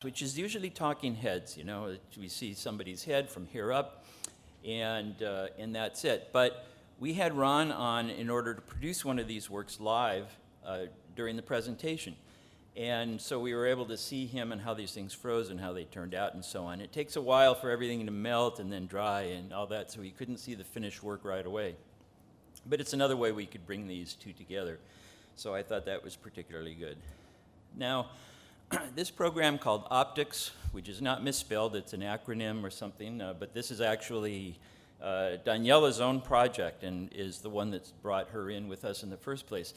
which is usually talking heads. You know, we see somebody's head from here up, and that's it. But we had Ron on in order to produce one of these works live during the presentation. And so we were able to see him and how these things froze and how they turned out and so on. It takes a while for everything to melt and then dry and all that, so we couldn't see the finished work right away. But it's another way we could bring these two together. So I thought that was particularly good. Now, this program called Optics, which is not misspelled, it's an acronym or something, but this is actually Daniela's own project and is the one that's brought her in with us in the first place.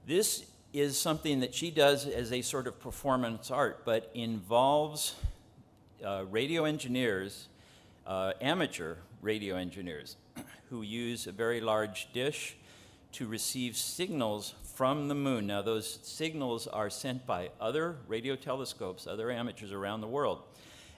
This is something that she does as a sort of performance art, but involves radio engineers, amateur radio engineers, who use a very large dish to receive signals from the moon. Now, those signals are sent by other radio telescopes, other amateurs around the world.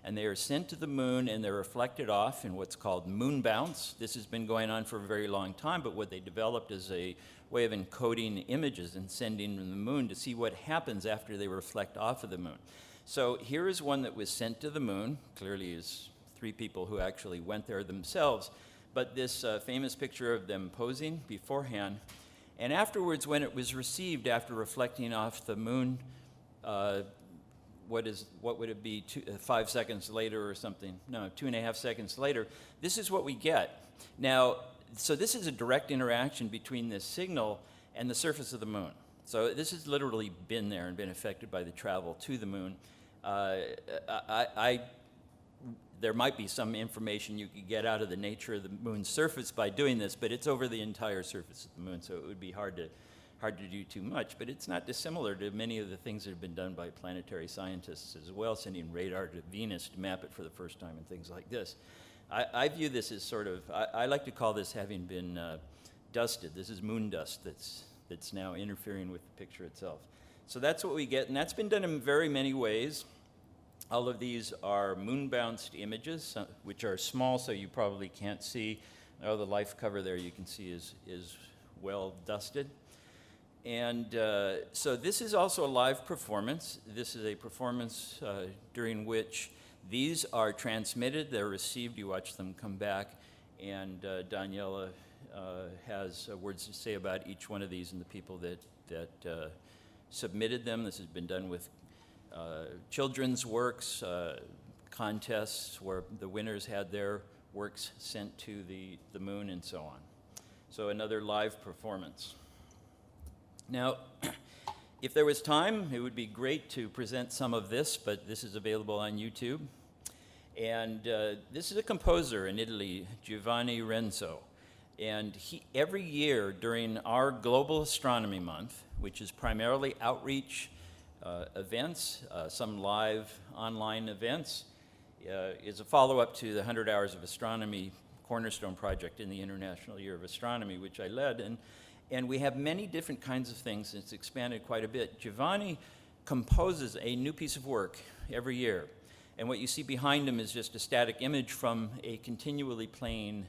And they are sent to the moon and they're reflected off in what's called moon bounce. This has been going on for a very long time, but what they developed is a way of encoding images and sending them to the moon to see what happens after they reflect off of the moon. So here is one that was sent to the moon. Clearly is 3 people who actually went there themselves, but this famous picture of them posing beforehand. And afterwards, when it was received after reflecting off the moon, what would it be, 5 seconds later or something? No, 2.5 seconds later, this is what we get. Now, so this is a direct interaction between this signal and the surface of the moon. So this has literally been there and been affected by the travel to the moon. There might be some information you could get out of the nature of the moon's surface by doing this, but it's over the entire surface of the moon, so it would be hard to do too much. But it's not dissimilar to many of the things that have been done by planetary scientists as well, sending radar to Venus to map it for the first time and things like this. I view this as sort of, I like to call this having been dusted. This is moon dust that's now interfering with the picture itself. So that's what we get, and that's been done in very many ways. All of these are moon-bounced images, which are small, so you probably can't see. Oh, the life cover there you can see is well dusted. And so this is also a live performance. This is a performance during which these are transmitted, they're received, you watch them come back, and Daniela has words to say about each one of these and the people that submitted them. This has been done with children's works, contests where the winners had their works sent to the moon and so on. So another live performance. Now, if there was time, it would be great to present some of this, but this is available on YouTube. And this is a composer in Italy, Giovanni Renzo. And every year during our Global Astronomy Month, which is primarily outreach events, some live online events, is a follow-up to the 100 Hours of Astronomy Cornerstone Project in the International Year of Astronomy, which I led. And we have many different kinds of things. It's expanded quite a bit. Giovanni composes a new piece of work every year. And what you see behind him is just a static image from a continually playing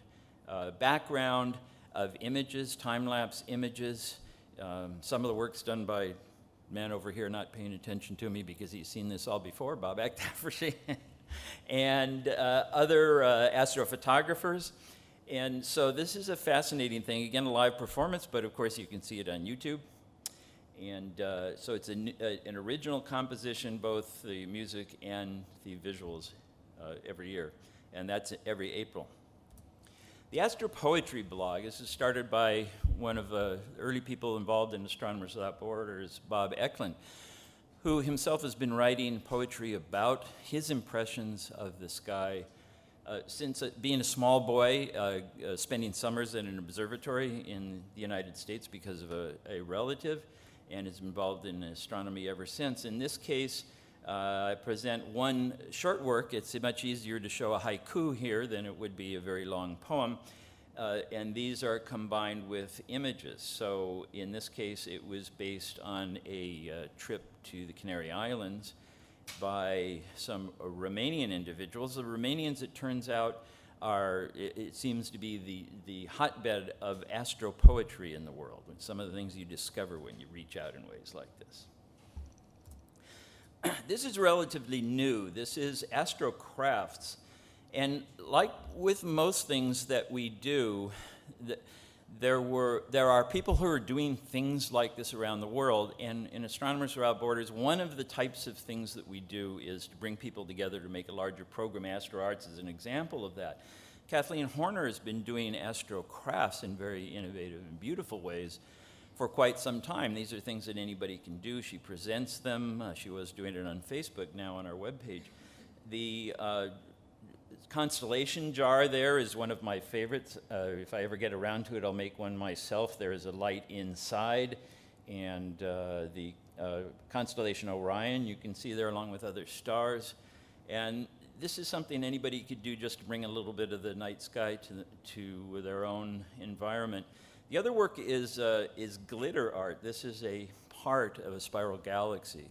background of images, time-lapse images. Some of the work's done by man over here not paying attention to me because he's seen this all before, Bob Aktaffershy, and other astrophotographers. And so this is a fascinating thing. Again, a live performance, but of course you can see it on YouTube. And so it's an original composition, both the music and the visuals every year. And that's every April. The Astropoetry blog, this is started by one of the early people involved in Astronomers Without Borders, Bob Eklund, who himself has been writing poetry about his impressions of the sky since being a small boy, spending summers in an observatory in the United States because of a relative, and is involved in astronomy ever since. In this case, I present one short work. It's much easier to show a haiku here than it would be a very long poem. And these are combined with images. So in this case, it was based on a trip to the Canary Islands by some Romanian individuals. The Romanians, it turns out, it seems to be the hotbed of astropoetry in the world, and some of the things you discover when you reach out in ways like this. this is relatively new. This is astrocrafts. And like with most things that we do, there are people who are doing things like this around the world. And in Astronomers Without Borders, one of the types of things that we do is to bring people together to make a larger program. AstroArts is an example of that. Kathleen Horner has been doing astrocrafts in very innovative and beautiful ways for quite some time. These are things that anybody can do. She presents them. She was doing it on Facebook, now on our webpage. The constellation jar there is one of my favorites. If I ever get around to it, I'll make one myself. There is a light inside, and the constellation Orion you can see there along with other stars. And this is something anybody could do just to bring a little bit of the night sky to their own environment. The other work is glitter art. This is a part of a spiral galaxy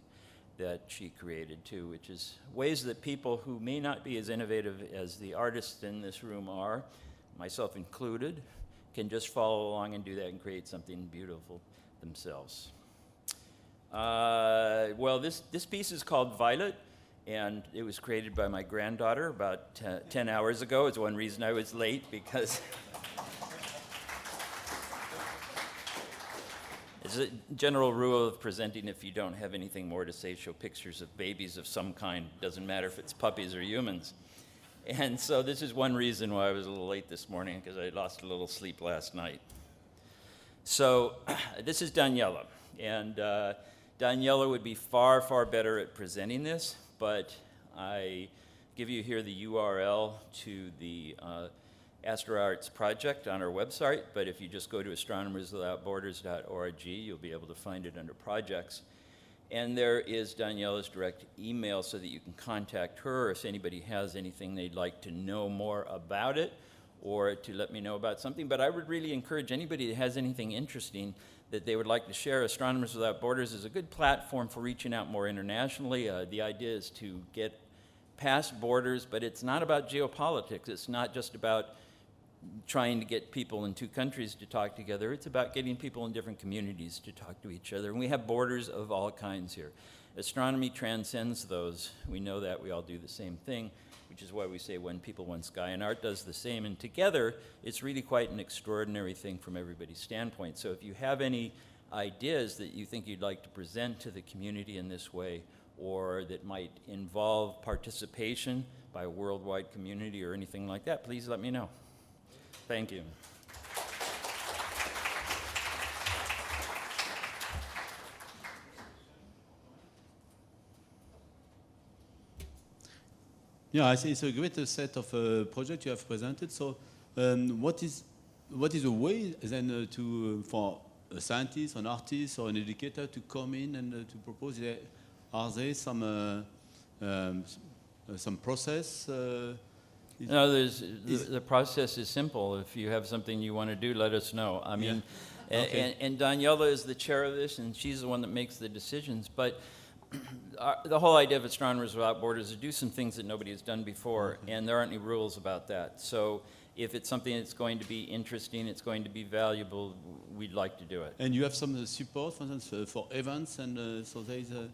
that she created too, which is ways that people who may not be as innovative as the artists in this room are, myself included, can just follow along and do that and create something beautiful themselves. Well, this piece is called Violet, and it was created by my granddaughter about 10 hours ago. It's one reason I was late, because it's a general rule of presenting: if you don't have anything more to say, show pictures of babies of some kind. Doesn't matter if it's puppies or humans. And so this is one reason why I was a little late this morning, because I lost a little sleep last night. So this is Daniela, and Daniela would be far, far better at presenting this, but I give you here the URL to the AstroArts project on our website, but if you just go to astronomerswithoutborders.org, you'll be able to find it under projects. And there is Daniela's direct email so that you can contact her if anybody has anything they'd like to know more about it, or to let me know about something. But I would really encourage anybody that has anything interesting that they would like to share. Astronomers Without Borders is a good platform for reaching out more internationally. The idea is to get past borders, but it's not about geopolitics. It's not just about trying to get people in two countries to talk together. It's about getting people in different communities to talk to each other. And we have borders of all kinds here. Astronomy transcends those. We know that. We all do the same thing, which is why we say one people, one sky. And art does the same. And together, it's really quite an extraordinary thing from everybody's standpoint. So if you have any ideas that you think you'd like to present to the community in this way, or that might involve participation by a worldwide community or anything like that, please let me know. Thank you. Yeah, I think it's a great set of projects you have presented. So, what is a way then for a scientist, an artist, or an educator to come in and to propose? Are there some process? No, the process is simple. If you have something you want to do, let us know. I mean, Okay. and Daniela is the chair of this, and she's the one that makes the decisions. But the whole idea of Astronomers Without Borders is to do some things that nobody has done before, and there aren't any rules about that. So if it's something that's going to be interesting, it's going to be valuable, we'd like to do it. And you have some support, for instance, for events, and so there is a...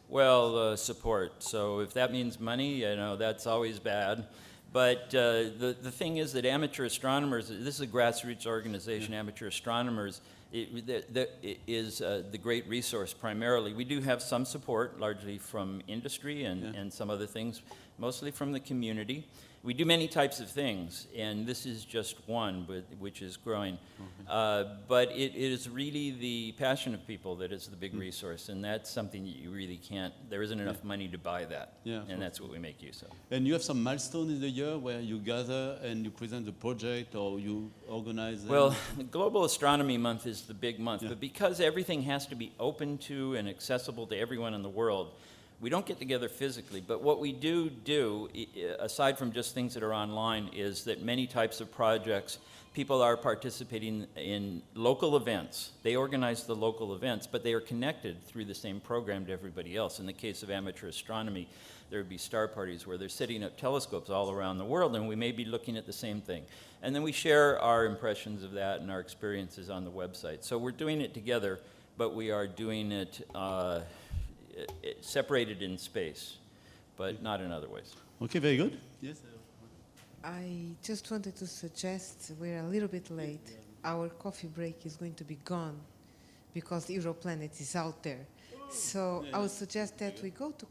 Well, support. So if that means money, that's always bad. But the thing is that amateur astronomers, this is a grassroots organization, Amateur Astronomers, is the great resource primarily. We do have some support, largely from industry and some other things, mostly from the community. We do many types of things, and this is just one, which is growing. But it is really the passion of people that is the big resource, and that's something that you really can't, there isn't enough money to buy that, and that's what we make use of. And you have some milestones in the year where you gather and you present the project, or you organize them? Well, the Global Astronomy Month is the big month, but because everything has to be open to and accessible to everyone in the world, we don't get together physically, but what we do, aside from just things that are online, is that many types of projects, people are participating in local events. They organize the local events, but they are connected through the same program to everybody else. In the case of amateur astronomy, there would be star parties where they're setting up telescopes all around the world, and we may be looking at the same thing. And then we share our impressions of that and our experiences on the website. So we're doing it together, but we are doing it separated in space, but not in other ways. Okay, very good. Yes. I just wanted to suggest we're a little bit late. Our coffee break is going to be gone because Europlanet is out there. So I would suggest that we go to